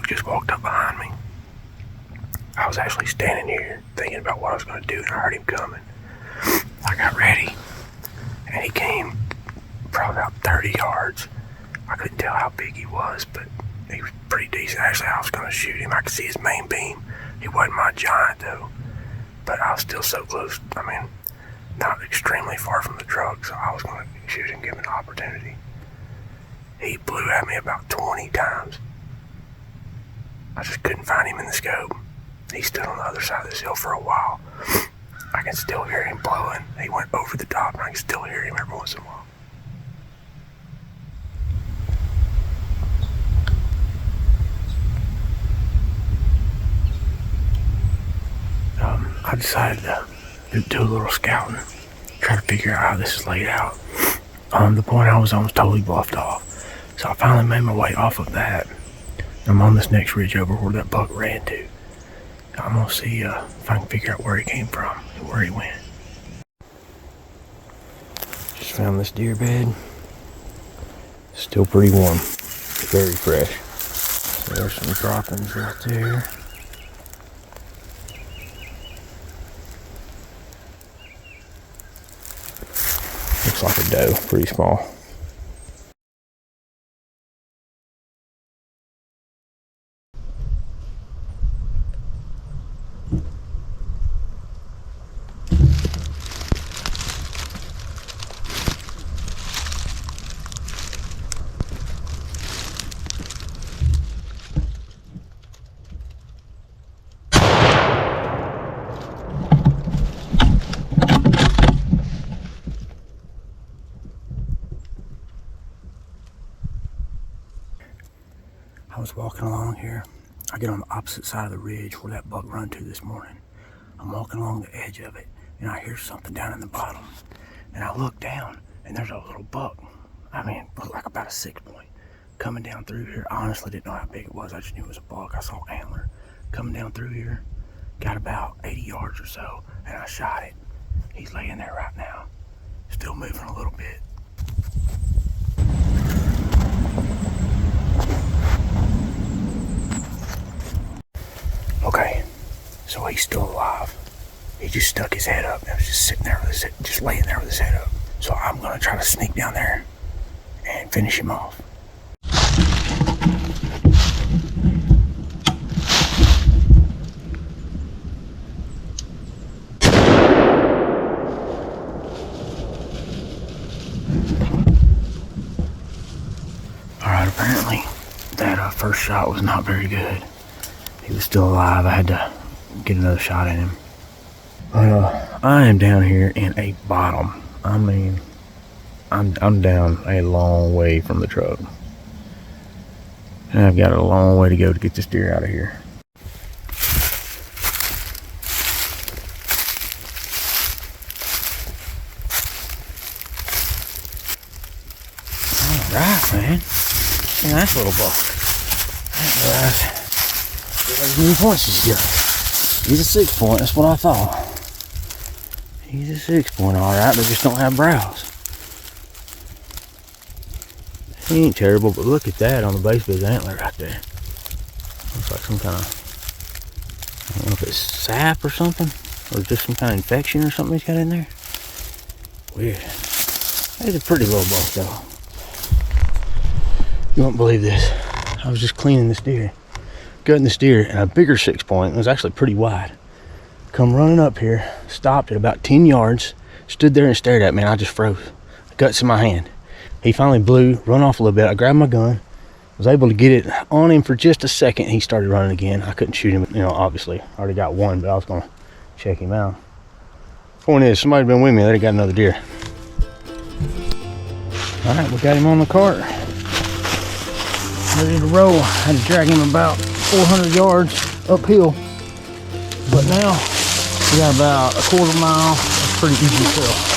buck just walked up behind me. I was actually standing here thinking about what I was going to do, and I heard him coming. I got ready, and he came probably about 30 yards. I couldn't tell how big he was, but he was pretty decent. Actually, I was going to shoot him. I could see his main beam. He wasn't my giant, though, but I was still so close. I mean, not extremely far from the truck, so I was going to shoot him, give him an opportunity. He blew at me about 20 times. I just couldn't find him in the scope. He stood on the other side of this hill for a while. I can still hear him blowing. He went over the top, and I can still hear him every once in a while. I decided to do a little scouting, try to figure out how this is laid out. The point I was on was totally bluffed off, so I finally made my way off of that. I'm on this next ridge over where that buck ran to. I'm gonna see if I can figure out where he came from and where he went. Just found this deer bed. Still pretty warm, very fresh. So there's some droppings right there. Looks like a doe, pretty small. I was walking along here. I get on the opposite side of the ridge where that buck run to this morning. I'm walking along the edge of it, and I hear something down in the bottom. And I look down, and there's a little buck. I mean, looked like about a 6-point. Coming down through here. I honestly didn't know how big it was. I just knew it was a buck. I saw antler coming down through here. Got about 80 yards or so, and I shot it. He's laying there right now. Still moving a little bit. Okay, so he's still alive. He just stuck his head up and was just sitting there with his head, just laying there with his head up. So I'm gonna try to sneak down there and finish him off. Alright, apparently that first shot was not very good. He was still alive. I had to get another shot at him. I am down here in a bottom. I mean, I'm down a long way from the truck. And I've got a long way to go to get this deer out of here. Alright, man. Hey, nice little buck. Alright. As many points as he got. He's a 6-point, that's what I thought. He's a 6-point, alright, they just don't have brows. He ain't terrible, but look at that on the base of his antler right there. Looks like some kind of, I don't know if it's sap or something, or just some kind of infection or something he's got in there. Weird. He's a pretty little buck though. You won't believe this. I was just cleaning this deer. Gutting this deer, and a bigger 6-point. It was actually pretty wide. Come running up here, stopped at about 10 yards, stood there and stared at me, and I just froze. Guts in my hand. He finally blew, run off a little bit. I grabbed my gun, was able to get it on him for just a second. He started running again. I couldn't shoot him, you know, obviously. I already got one, but I was gonna check him out. Point is, somebody'd been with me, they'd have got another deer. All right, we got him on the cart. Ready to roll. I had to drag him about 400 yards uphill, but now we got about a 1/4 mile. It's pretty easy to fill.